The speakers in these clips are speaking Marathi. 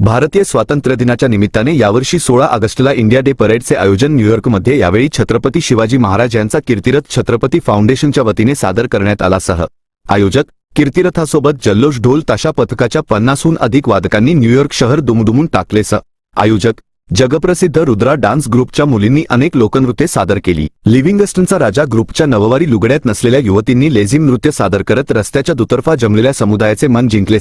भारतीय स्वातंत्र्य दिनाच्या निमित्ताने यावर्षी 16 ऑगस्टला इंडिया डे परेडचे आयोजन न्यूयॉर्कमध्ये यावेळी छत्रपती शिवाजी महाराज यांचा कीर्तिरथ छत्रपती फाउंडेशनच्या वतीने सादर करण्यात आला. आयोजक कीर्तिरथासोबत जल्लोष ढोल ताशा पथकाच्या 50हून अधिक वादकांनी न्यूयॉर्क शहर दुमदुमून टाकले. आयोजक जगप्रसिद्ध रुद्रा डान्स ग्रुपच्या मुलींनी अनेक लोकनृत्ये सादर केली. लिव्हिंगस्टनचा राजा ग्रुपच्या नववारी लुगड्यात नसलेल्या युवतींनी लेझिम नृत्य सादर करत रस्त्याच्या दुतर्फा जमलेल्या समुदायाचे मन जिंकले.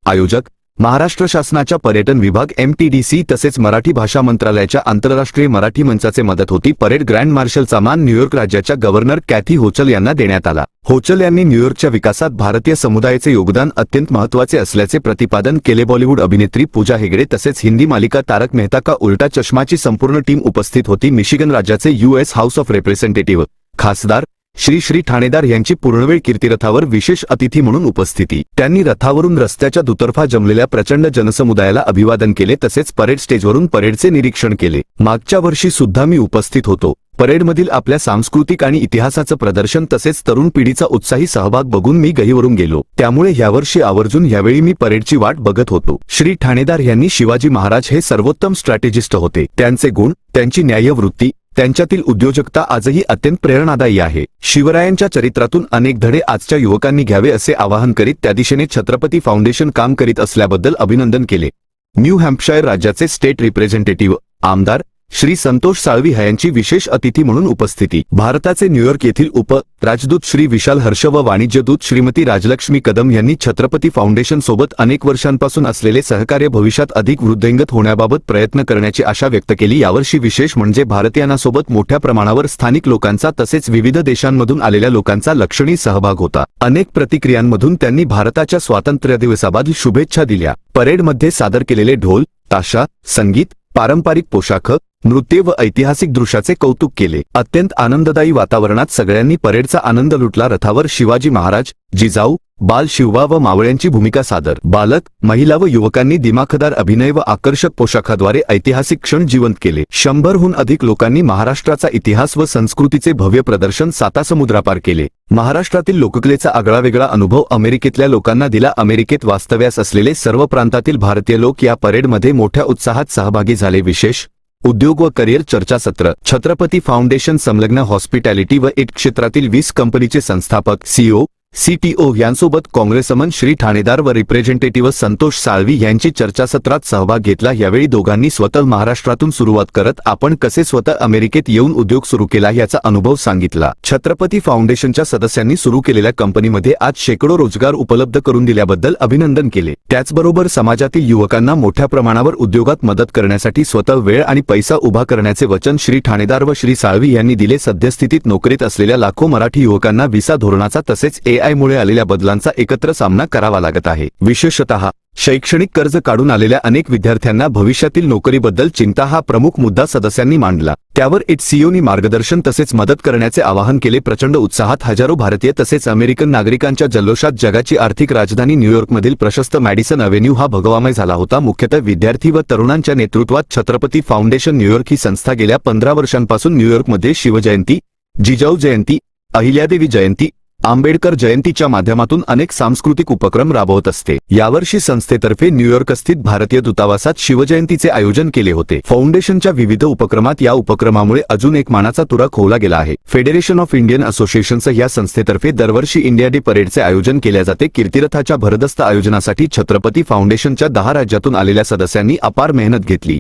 आयोजक महाराष्ट्र शासनाच्या पर्यटन विभाग MTDC तसेच मराठी भाषा मंत्रालयाच्या आंतरराष्ट्रीय मराठी मंचाचे मदत होती. परेड ग्रँड मार्शलचा मान न्यूयॉर्क राज्याच्या गव्हर्नर कॅथी होचल यांना देण्यात आला. होचल यांनी न्यूयॉर्कच्या विकासात भारतीय समुदायाचे योगदान अत्यंत महत्त्वाचे असल्याचे प्रतिपादन केले. बॉलिवूड अभिनेत्री पूजा हेगडे तसेच हिंदी मालिका तारक मेहता का उलटा चष्माची संपूर्ण टीम उपस्थित होती. मिशिगन राज्याचे US हाऊस ऑफ रिप्रेझेंटेटिव्ह खासदार श्री ठाणेदार यांची पूर्णवेळ कीर्तिरथावर विशेष अतिथी म्हणून उपस्थिती. त्यांनी रथावरून रस्त्याच्या दुतर्फा जमलेल्या प्रचंड जनसमुदायाला अभिवादन केले तसेच परेड स्टेजवरून परेडचे निरीक्षण केले. मागच्या वर्षी सुद्धा मी उपस्थित होतो. परेडमधील आपल्या सांस्कृतिक आणि इतिहासाचं प्रदर्शन तसेच तरुण पिढीचा उत्साही सहभाग बघून मी गहिवरून गेलो. त्यामुळे यावर्षी आवर्जून यावेळी मी परेडची वाट बघत होतो. श्री ठाणेदार यांनी शिवाजी महाराज हे सर्वोत्तम स्ट्रॅटेजिस्ट होते. त्यांचे गुण, त्यांची न्यायवृत्ती, त्यांच्यातील उद्योजकता आजही अत्यंत प्रेरणादायी आहे. शिवरायांच्या चरित्रातून अनेक धडे आजच्या युवकांनी घ्यावे असे आवाहन करीत त्या दिशेने छत्रपती फाउंडेशन काम करीत असल्याबद्दल अभिनंदन केले. न्यू हॅम्पशायर राज्याचे स्टेट रिप्रेझेंटेटिव्ह आमदार श्री संतोष साळवी यांची विशेष अतिथी म्हणून उपस्थिती. भारताचे न्यूयॉर्क येथील उप राजदूत श्री विशाल हर्ष व वाणिज्य दूत श्रीमती राजलक्ष्मी कदम यांनी छत्रपती फाउंडेशन सोबत अनेक वर्षांपासून असलेले सहकार्य भविष्यात अधिक वृद्धिंगत होण्याबाबत प्रयत्न करण्याची आशा व्यक्त केली. यावर्षी विशेष म्हणजे भारतीयांसोबत मोठ्या प्रमाणावर स्थानिक लोकांचा तसेच विविध देशांमधून आलेल्या लोकांचा लक्षणीय सहभाग होता. अनेक प्रतिक्रियांमधून त्यांनी भारताच्या स्वातंत्र्य दिवसाबद्दल शुभेच्छा दिल्या. परेडमध्ये सादर केलेले ढोल, ताशा, संगीत, पारंपरिक पोशाख, नृत्य व ऐतिहासिक दृश्याचे कौतुक केले. अत्यंत आनंददायी वातावरणात सगळ्यांनी परेडचा आनंद लुटला. रथावर शिवाजी महाराज, जिजाऊ, बाल शिवबा व मावळ्यांची भूमिका सादर. बालक, महिला व युवकांनी दिमाखदार अभिनय व आकर्षक पोशाखाद्वारे ऐतिहासिक क्षण जिवंत केले. 100हून अधिक लोकांनी महाराष्ट्राचा इतिहास व संस्कृतीचे भव्य प्रदर्शन सातासमुद्रापार केले. महाराष्ट्रातील लोककलेचा आगळावेगळा अनुभव अमेरिकेतल्या लोकांना दिला. अमेरिकेत वास्तव्यास असलेले सर्व प्रांतातील भारतीय लोक या परेडमध्ये मोठ्या उत्साहात सहभागी झाले. विशेष उद्योग व करिअर चर्चासत्र. छत्रपती फाउंडेशन संलग्न हॉस्पिटॅलिटी व एड क्षेत्रातील 20 कंपनीचे संस्थापक CEO, CTO यांसोबत काँग्रेसमन श्री ठाणेदार व रिप्रेझेंटेटिव्ह संतोष साळवी यांची चर्चासत्रात सहभाग घेतला. यावेळी दोघांनी स्वतः महाराष्ट्रातून सुरुवात करत आपण कसे स्वतः अमेरिकेत येऊन उद्योग सुरू केला याचा अनुभव सांगितला. छत्रपती फाउंडेशनच्या सदस्यांनी सुरू केलेल्या कंपनीमध्ये आज शेकडो रोजगार उपलब्ध करून दिल्याबद्दल अभिनंदन केले. त्याचबरोबर समाजातील युवकांना मोठ्या प्रमाणावर उद्योगात मदत करण्यासाठी स्वतः वेळ आणि पैसा उभा करण्याचे वचन श्री ठाणेदार व श्री साळवी यांनी दिले. सद्यस्थितीत नोकरीत असलेल्या लाखो मराठी युवकांना व्हिसा धोरणाचा तसेच AI मुळे आलेल्या बदलांचा एकत्र सामना करावा लागत आहे. विशेषतः शैक्षणिक कर्ज काढून आलेल्या अनेक विद्यार्थ्यांना भविष्यातील नोकरीबद्दल चिंता हा प्रमुख मुद्दा सदस्यांनी मांडला. त्यावर CEOनी मार्गदर्शन तसेच मदत करण्याचे आवाहन केले. प्रचंड उत्साहात हजारो भारतीय तसेच अमेरिकन नागरिकांच्या जल्लोषात जगाची आर्थिक राजधानी न्यूयॉर्कमधील प्रशस्त मॅडिसन अव्हेन्यू हा भगवामय झाला होता. मुख्यतः विद्यार्थी व तरुणांच्या नेतृत्वात छत्रपती फाउंडेशन न्यूयॉर्क ही संस्था गेल्या 15 वर्षांपासून न्यूयॉर्कमध्ये शिवजयंती, जिजाऊ जयंती, अहिल्यादेवी जयंती, आंबेडकर जयंतीच्या माध्यमातून अनेक सांस्कृतिक उपक्रम राबवत असते. यावर्षी संस्थेतर्फे न्यूयॉर्कस्थित भारतीय दूतावासात शिवजयंतीचे आयोजन केले होते. फाउंडेशनच्या विविध उपक्रमात या उपक्रमामुळे अजून एक मानाचा तुरा खोवला गेला आहे. फेडरेशन ऑफ इंडियन असोसिएशन्स या संस्थेतर्फे दरवर्षी इंडिया डे परेडचे आयोजन केले जाते. कीर्तिरथाच्या भरदस्त आयोजनासाठी छत्रपती फाउंडेशनच्या 10 राज्यातून आलेल्या सदस्यांनी अपार मेहनत घेतली.